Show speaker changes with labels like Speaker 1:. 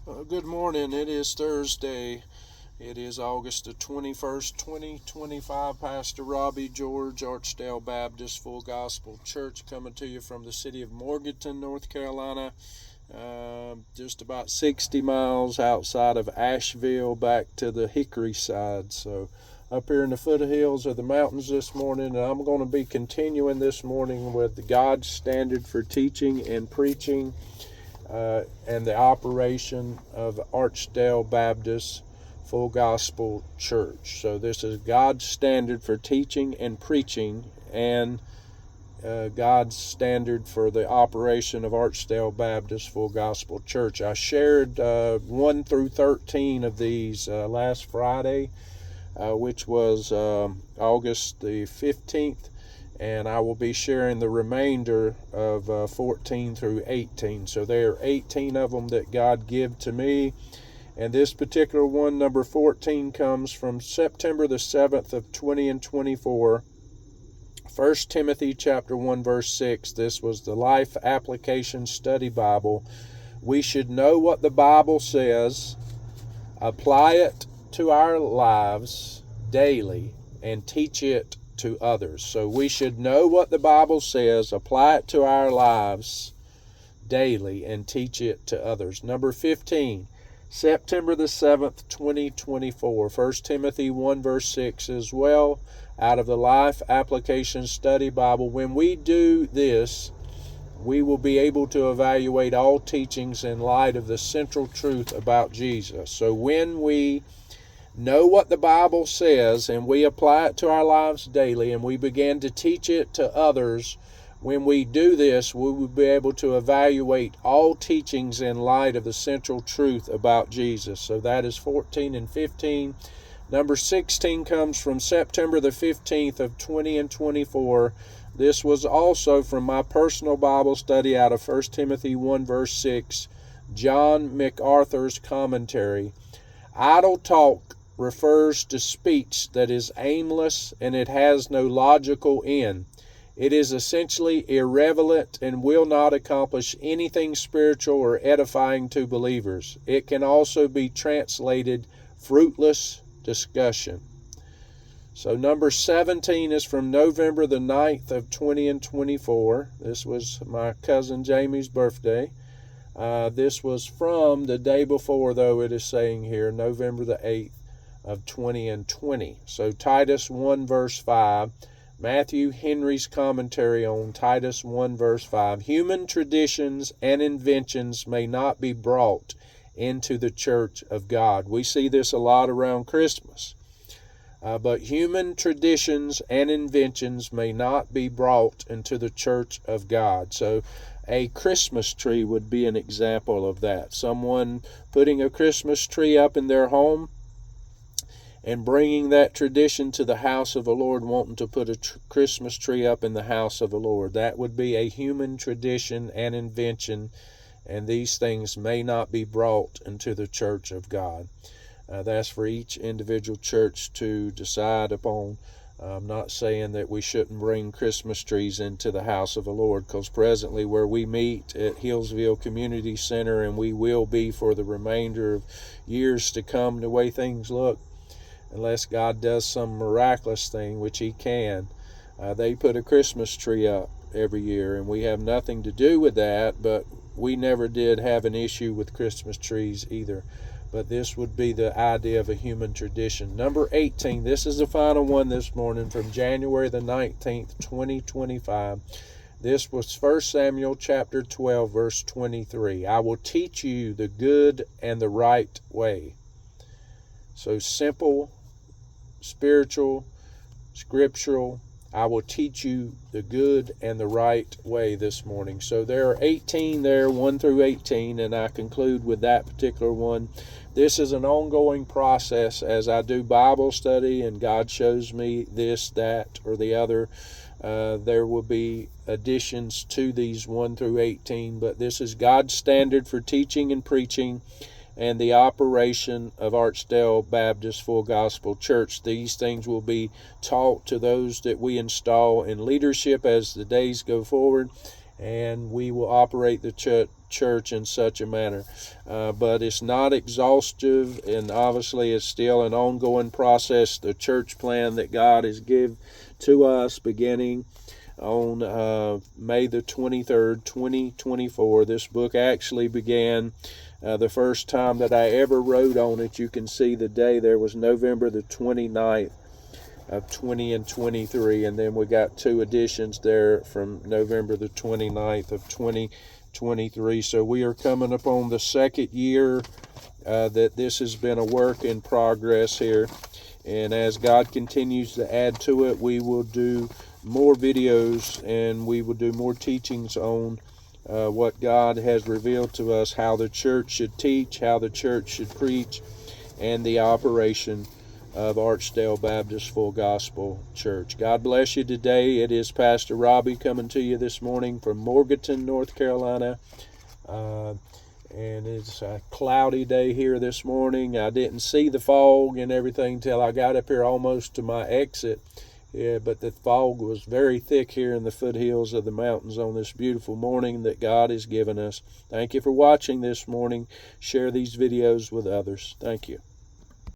Speaker 1: Good morning. It is Thursday. It is August the 21st, 2025. Pastor Robbie George, Archdale Baptist Full Gospel Church, coming to you from the city of Morganton, North Carolina. Just about 60 miles outside of Asheville, back to the Hickory side. So up here in the foothills of the mountains this morning, and I'm going to be continuing this morning with God's standard for teaching and preaching, and the operation of Archdale Baptist Full Gospel Church. So this is God's standard for teaching and preaching, and God's standard for the operation of Archdale Baptist Full Gospel Church. I shared 1 through 13 of these last Friday, which was August the 15th, and I will be sharing the remainder of 14 through 18. So there are 18 of them that God gave to me, and this particular one, number 14, comes from September the 7th of 2024. 1 Timothy chapter 1 verse 6. This was the Life Application Study Bible. We should know what the Bible says, apply it to our lives daily, and teach it to others. So we should know what the Bible says, apply it to our lives daily, and teach it to others. Number 15, September the 7th, 2024. 1 Timothy 1 verse 6 as well, out of the Life Application Study Bible. When we do this, we will be able to evaluate all teachings in light of the central truth about Jesus. So when we know what the Bible says and we apply it to our lives daily, and we begin to teach it to others, when we do this, we will be able to evaluate all teachings in light of the central truth about Jesus. So that is 14 and 15. Number 16 comes from September the 15th of 2024. This was also from my personal Bible study out of 1 Timothy 1 verse 6, John MacArthur's commentary. Idle talk refers to speech that is aimless and it has no logical end. It is essentially irrelevant and will not accomplish anything spiritual or edifying to believers. It can also be translated fruitless discussion. So number 17 is from November the 9th of 2024. This was my cousin Jamie's birthday. This was from the day before, though it is saying here, November the 8th of 2020. So Titus 1 verse 5, Matthew Henry's commentary on Titus 1 verse 5. Human traditions and inventions may not be brought into the church of God. We see this a lot around Christmas. But human traditions and inventions may not be brought into the church of God. So a Christmas tree would be an example of that. Someone putting a Christmas tree up in their home and bringing that tradition to the house of the Lord, wanting to put a Christmas tree up in the house of the Lord. That would be a human tradition and invention, and these things may not be brought into the church of God. That's for each individual church to decide upon. I'm not saying that we shouldn't bring Christmas trees into the house of the Lord, because presently where we meet at Hillsville Community Center, and we will be for the remainder of years to come, the way things look, unless God does some miraculous thing, which He can, they put a Christmas tree up every year, and we have nothing to do with that, but we never did have an issue with Christmas trees either. But this would be the idea of a human tradition. Number 18, this is the final one this morning, from January the 19th, 2025. This was 1 Samuel chapter 12, verse 23. I will teach you the good and the right way. So simple, spiritual, scriptural. I will teach you the good and the right way this morning. So there are 18 there, 1 through 18, and I conclude with that particular one. This is an ongoing process as I do Bible study and God shows me this, that, or the other. There will be additions to these 1 through 18, but this is God's standard for teaching and preaching and the operation of Archdale Baptist Full Gospel Church. These things will be taught to those that we install in leadership as the days go forward, and we will operate the church in such a manner. But it's not exhaustive, and obviously it's still an ongoing process. The church plan that God has given to us beginning on May the 23rd, 2024. This book actually began the first time that I ever wrote on it. You can see the day there was November the 29th of 20 and 23, and then we got 2 editions there from November the 29th of 2023. So we are coming upon the second year that this has been a work in progress here, and as God continues to add to it, we will do more videos and we will do more teachings on what God has revealed to us, how the church should teach, how the church should preach, and the operation of Archdale Baptist Full Gospel Church. God bless you today. It is Pastor Robbie coming to you this morning from Morganton, North Carolina. And it's a cloudy day here this morning. I didn't see the fog and everything till I got up here almost to my exit. Yeah, but the fog was very thick here in the foothills of the mountains on this beautiful morning that God has given us. Thank you for watching this morning. Share these videos with others. Thank you.